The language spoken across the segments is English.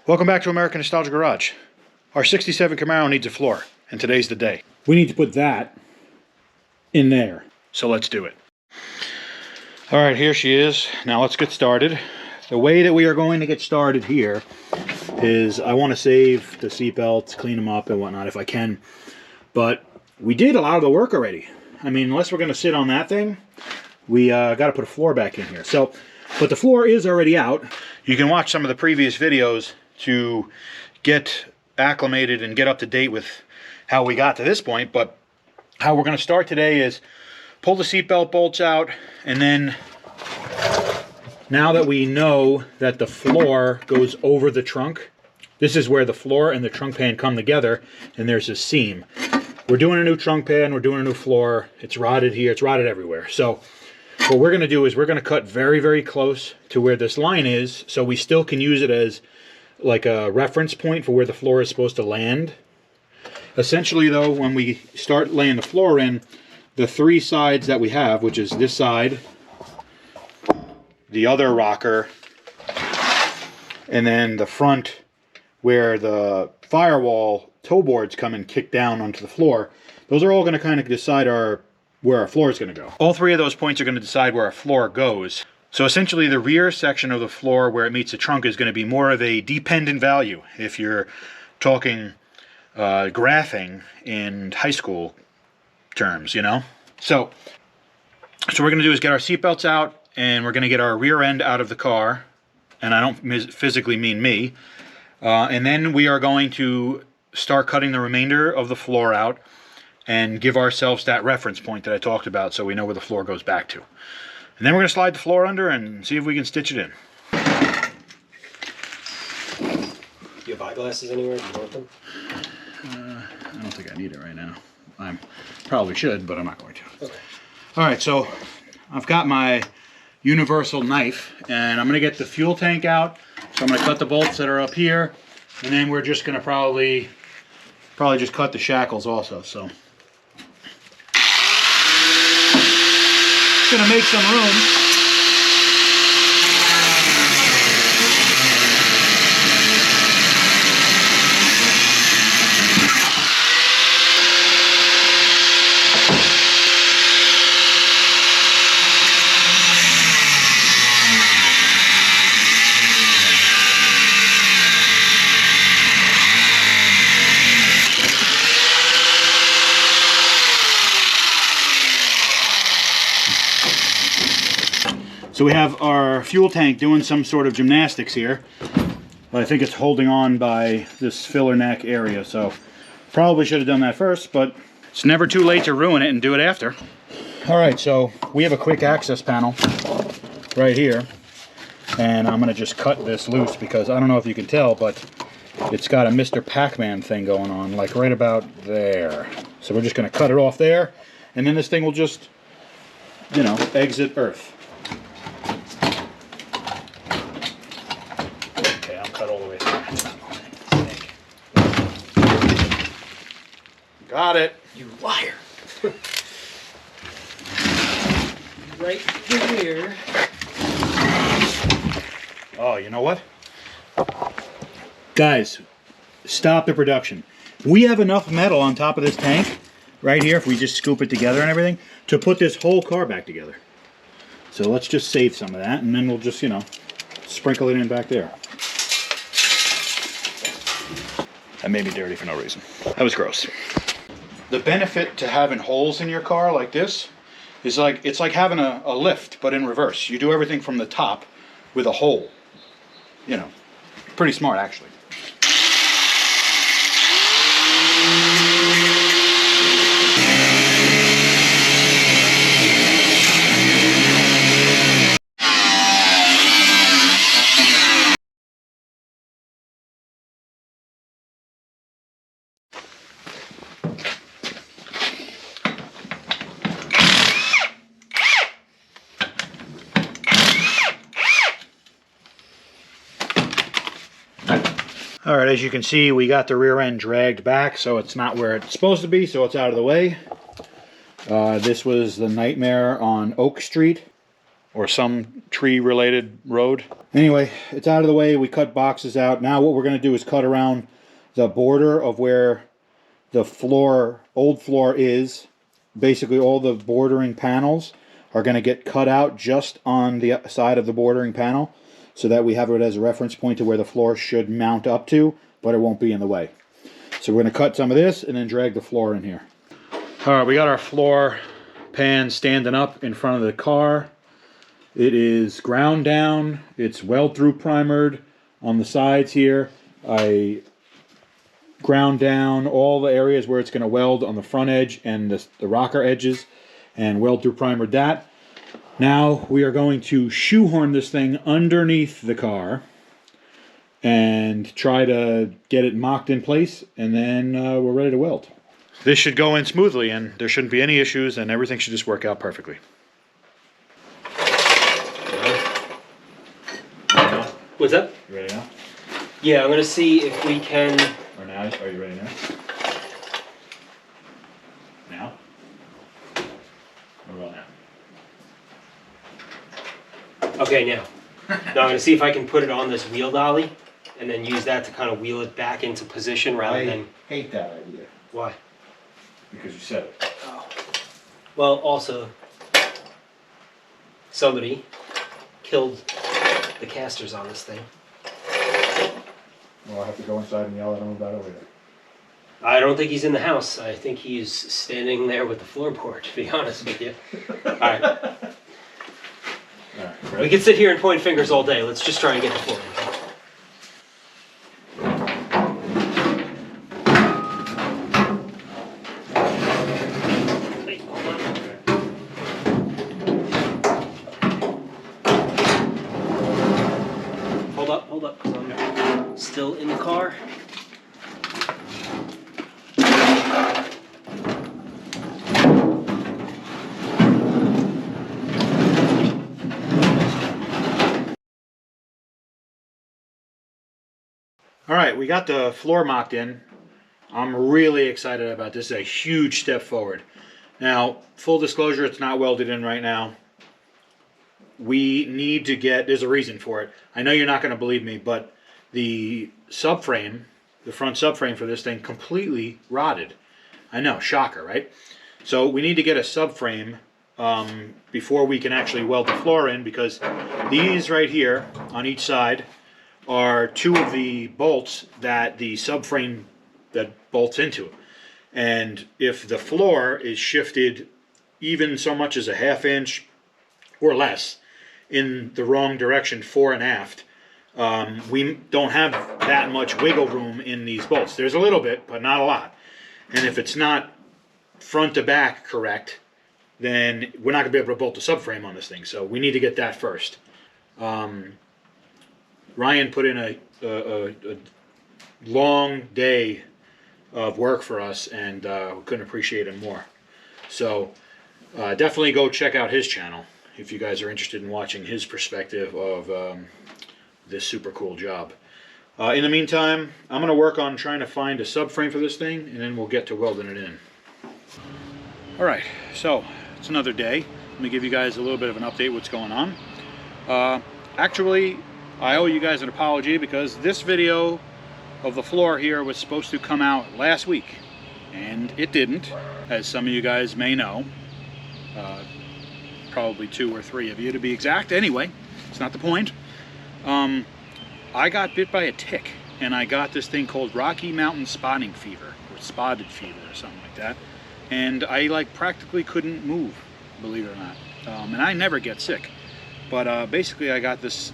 Welcome back to American Nostalgia Garage. Our 67 Camaro needs a floor, and today's the day. We need to put that in there. So let's do it. All right, here she is. Now let's get started. The way that we are going to get started here is I want to save the seat belts, clean them up and whatnot if I can. But we did a lot of the work already. I mean, unless we're going to sit on that thing, we got to put a floor back in here. So, but the floor is already out. You can watch some of the previous videos to get acclimated and get up to date with how we got to this point. But how we're going to start today is pull the seatbelt bolts out, and then now that we know that the floor goes over the trunk, this is where the floor and the trunk pan come together, and there's a seam. We're doing a new trunk pan, we're doing a new floor. It's rotted here, it's rotted everywhere. So what we're going to do is we're going to cut very, very close to where this line is, so we still can use it as like a reference point for where the floor is supposed to land. Essentially though, when we start laying the floor in, the three sides that we have, which is this side, the other rocker, and then the front where the firewall toe boards come and kick down onto the floor, those are all going to kind of decide where our floor is going to go. All three of those points are going to decide where our floor goes. So essentially the rear section of the floor where it meets the trunk is going to be more of a dependent value if you're talking graphing in high school terms, you know? So what we're going to do is get our seatbelts out, and we're going to get our rear end out of the car, and I don't physically mean me, and then we are going to start cutting the remainder of the floor out and give ourselves that reference point that I talked about so we know where the floor goes back to. And then we're going to slide the floor under and see if we can stitch it in. Do you have eyeglasses anywhere? Do you want them? I don't think I need it right now. I probably should, but I'm not going to. Okay. Alright, so I've got my universal knife, and I'm going to get the fuel tank out. So I'm going to cut the bolts that are up here, and then we're just going to probably just cut the shackles also. So going to make some room. So we have our fuel tank doing some sort of gymnastics here. I think it's holding on by this filler neck area, so probably should have done that first, but it's never too late to ruin it and do it after. Alright, so we have a quick access panel right here, and I'm going to just cut this loose because I don't know if you can tell, but it's got a Mr. Pac-Man thing going on, like right about there. So we're just going to cut it off there, and then this thing will just, you know, exit Earth. Cut all the way through. Got it. You liar. Right here. Oh, you know what? Guys, stop the production. We have enough metal on top of this tank, right here, if we just scoop it together and everything, to put this whole car back together. So let's just save some of that, and then we'll just, you know, sprinkle it in back there. That made me dirty for no reason. That was gross. The benefit to having holes in your car like this is like, it's like having a lift, but in reverse. You do everything from the top with a hole. You know, pretty smart actually. Alright, as you can see, we got the rear end dragged back, so it's not where it's supposed to be, so it's out of the way. This was the nightmare on Oak Street. or some tree related road. Anyway, it's out of the way. We cut boxes out. Now what we're going to do is cut around the border of where the floor, old floor is. Basically all the bordering panels are going to get cut out just on the side of the bordering panel, so that we have it as a reference point to where the floor should mount up to, but it won't be in the way. So we're going to cut some of this and then drag the floor in here. Alright, we got our floor pan standing up in front of the car. It is ground down. It's weld through primered on the sides here. I ground down all the areas where it's going to weld on the front edge and the rocker edges, and weld through primered that. Now we are going to shoehorn this thing underneath the car and try to get it mocked in place, and then we're ready to weld. This should go in smoothly, and there shouldn't be any issues, and everything should just work out perfectly. What's up? You ready now? Yeah, I'm gonna see if we can. Or now? Are you ready now? Now? What about now? Okay, now. Now I'm gonna see if I can put it on this wheel dolly, and then use that to kind of wheel it back into position rather than. I hate that idea. Why? Because you said it. Oh. Well, also, somebody killed the casters on this thing. Well, I have to go inside and yell at him about it later. I don't think he's in the house. I think he's standing there with the floorboard, to be honest with you. Alright. Alright, We could sit here and point fingers all day. Let's just try and get the floor. Hey, hold on. Hold up, 'cause I'm still in the car. Alright, we got the floor mocked in. I'm really excited about this. It's a huge step forward. Now, full disclosure, it's not welded in right now. We need to get, there's a reason for it. I know you're not going to believe me, but the subframe, the front subframe for this thing completely rotted. I know, shocker, right? So we need to get a subframe before we can actually weld the floor in, because these right here on each side are two of the bolts that the subframe that bolts into. And if the floor is shifted even so much as a ½ inch or less in the wrong direction fore and aft, we don't have that much wiggle room in these bolts. There's a little bit, but not a lot. And if it's not front to back correct, then we're not going to be able to bolt the subframe on this thing. So we need to get that first. Ryan put in a long day of work for us, and we couldn't appreciate him more. So definitely go check out his channel if you guys are interested in watching his perspective of this super cool job. In the meantime, I'm going to work on trying to find a subframe for this thing, and then we'll get to welding it in. Alright, so it's another day. Let me give you guys a little bit of an update what's going on. Actually, I owe you guys an apology, because this video of the floor here was supposed to come out last week, and it didn't, as some of you guys may know. Probably 2 or 3 of you to be exact. Anyway, it's not the point. I got bit by a tick, and I got this thing called Rocky Mountain Spotting Fever, or Spotted Fever, or something like that. And I like practically couldn't move, believe it or not. And I never get sick, but basically I got this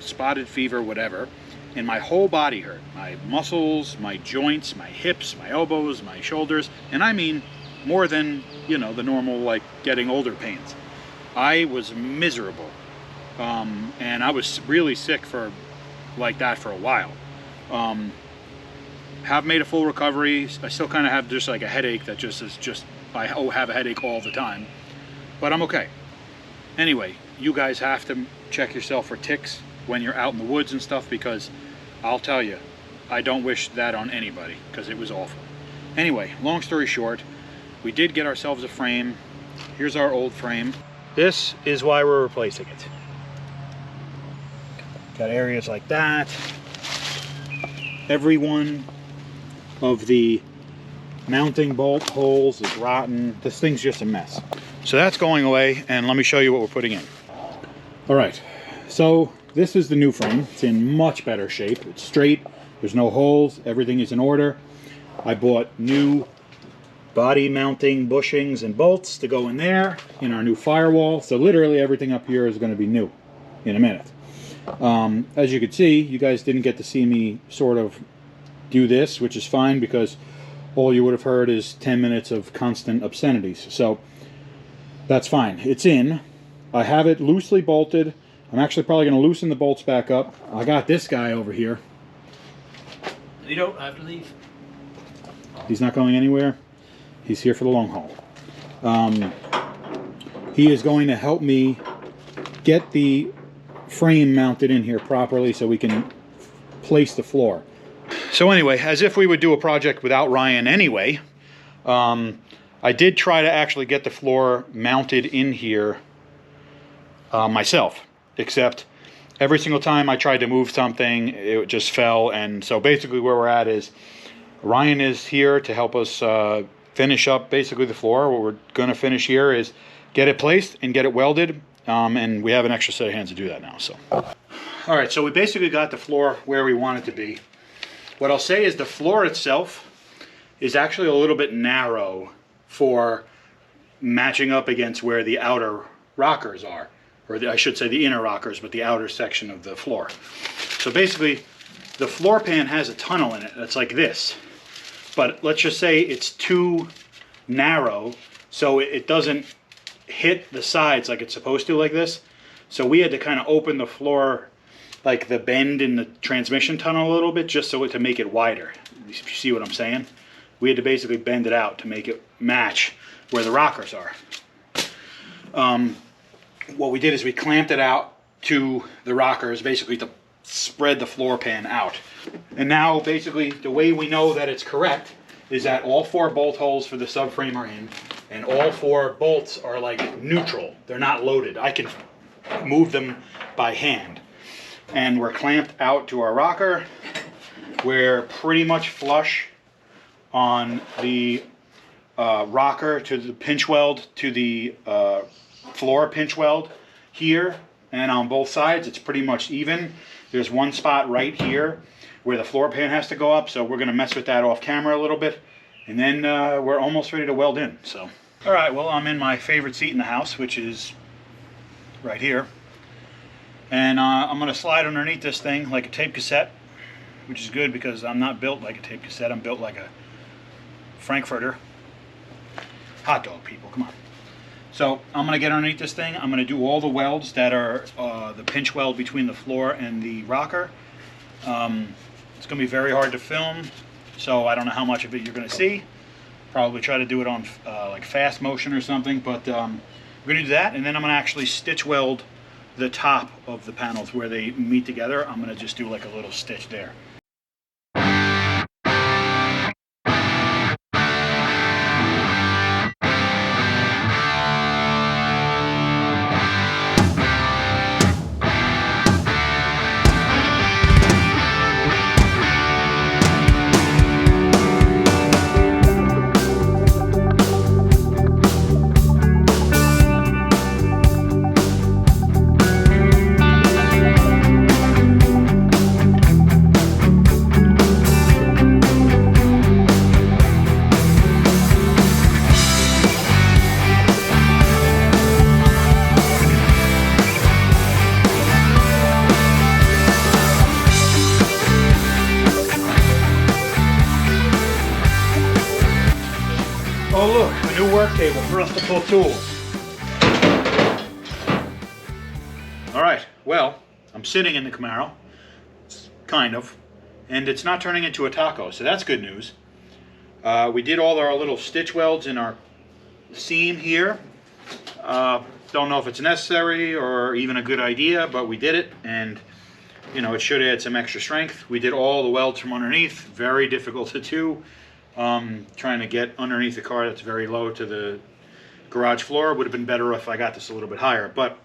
spotted fever, whatever, and my whole body hurt. My muscles, my joints, my hips, my elbows, my shoulders, and I mean more than, you know, the normal like getting older pains. I was miserable, and I was really sick for like that for a while. Have made a full recovery. I still kind of have just like a headache that just is just, I have a headache all the time, but I'm okay. Anyway, you guys have to check yourself for ticks when you're out in the woods and stuff, because I'll tell you, I don't wish that on anybody, because it was awful. Anyway, long story short, we did get ourselves a frame. Here's our old frame. This is why we're replacing it. Got areas like that. Every one of the mounting bolt holes is rotten. This thing's just a mess. So that's going away, and let me show you what we're putting in. All right, so this is the new frame. It's in much better shape. It's straight, there's no holes, everything is in order. I bought new body mounting bushings and bolts to go in there in our new firewall. So literally everything up here is going to be new in a minute. As you can see, you guys didn't get to see me sort of do this, which is fine because all you would have heard is 10 minutes of constant obscenities. So that's fine. It's in. I have it loosely bolted. I'm actually probably going to loosen the bolts back up. I got this guy over here. You don't have to leave. He's not going anywhere. He's here for the long haul. He is going to help me get the frame mounted in here properly so we can place the floor. So anyway, as if we would do a project without Ryan anyway, I did try to actually get the floor mounted in here myself, except every single time I tried to move something, it just fell. And so basically where we're at is Ryan is here to help us finish up basically the floor. What we're going to finish here is get it placed and get it welded, and we have an extra set of hands to do that now. So, all right, so we basically got the floor where we want it to be. What I'll say is the floor itself is actually a little bit narrow for matching up against where the outer rockers are, or I should say the inner rockers, but the outer section of the floor. So basically, the floor pan has a tunnel in it that's like this, but let's just say it's too narrow, so it doesn't hit the sides like it's supposed to, like this. So we had to kind of open the floor, like the bend in the transmission tunnel a little bit, just so to make it wider. You see what I'm saying? We had to basically bend it out to make it match where the rockers are. What we did is we clamped it out to the rockers, basically to spread the floor pan out. And now basically the way we know that it's correct is that all 4 bolt holes for the subframe are in, and all 4 bolts are like neutral. They're not loaded. I can move them by hand. And we're clamped out to our rocker. We're pretty much flush on the rocker to the pinch weld, to the floor pinch weld here, and on both sides it's pretty much even. There's one spot right here where the floor pan has to go up, so we're going to mess with that off camera a little bit, and then we're almost ready to weld in. So, all right, well, I'm in my favorite seat in the house, which is right here, and I'm going to slide underneath this thing like a tape cassette, which is good because I'm not built like a tape cassette. I'm built like a Frankfurter hot dog, people. Come on. So I'm going to get underneath this thing. I'm going to do all the welds that are the pinch weld between the floor and the rocker. It's going to be very hard to film, so I don't know how much of it you're going to see. Probably try to do it on like fast motion or something, but we're going to do that, and then I'm going to actually stitch weld the top of the panels where they meet together. I'm going to just do like a little stitch there. Oh look, a new work table for us to pull tools. Alright, well, I'm sitting in the Camaro, kind of, and it's not turning into a taco, so that's good news. We did all our little stitch welds in our seam here. Don't know if it's necessary or even a good idea, but we did it, and you know, it should add some extra strength. We did all the welds from underneath, very difficult to do. Trying to get underneath the car that's very low to the garage floor. Would have been better if I got this a little bit higher, but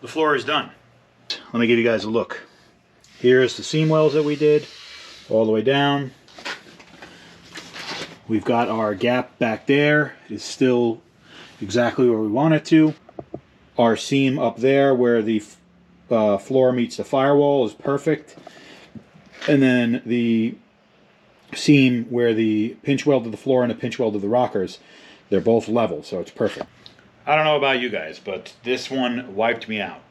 the floor is done. Let me give you guys a look. Here's the seam wells that we did all the way down. We've got our gap back there. It's still exactly where we want it to. Our seam up there where the floor meets the firewall is perfect. And then the seam where the pinch weld to the floor and the pinch weld to the rockers, they're both level, so it's perfect. I don't know about you guys, but this one wiped me out.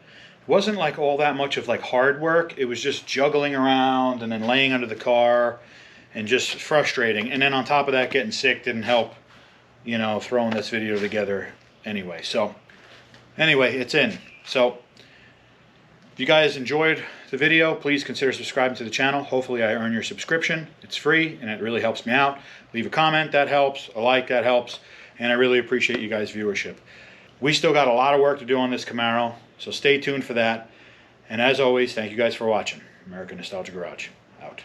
It wasn't like all that much of like hard work. It was just juggling around and then laying under the car and just frustrating. And then on top of that, getting sick didn't help, you know, throwing this video together anyway. So anyway, it's in. So if you guys enjoyed the video, please consider subscribing to the channel. Hopefully I earn your subscription. It's free and it really helps me out. Leave a comment, that helps. A like, that helps. And I really appreciate you guys' viewership. We still got a lot of work to do on this Camaro, so stay tuned for that. And as always, thank you guys for watching. American Nostalgia Garage, out.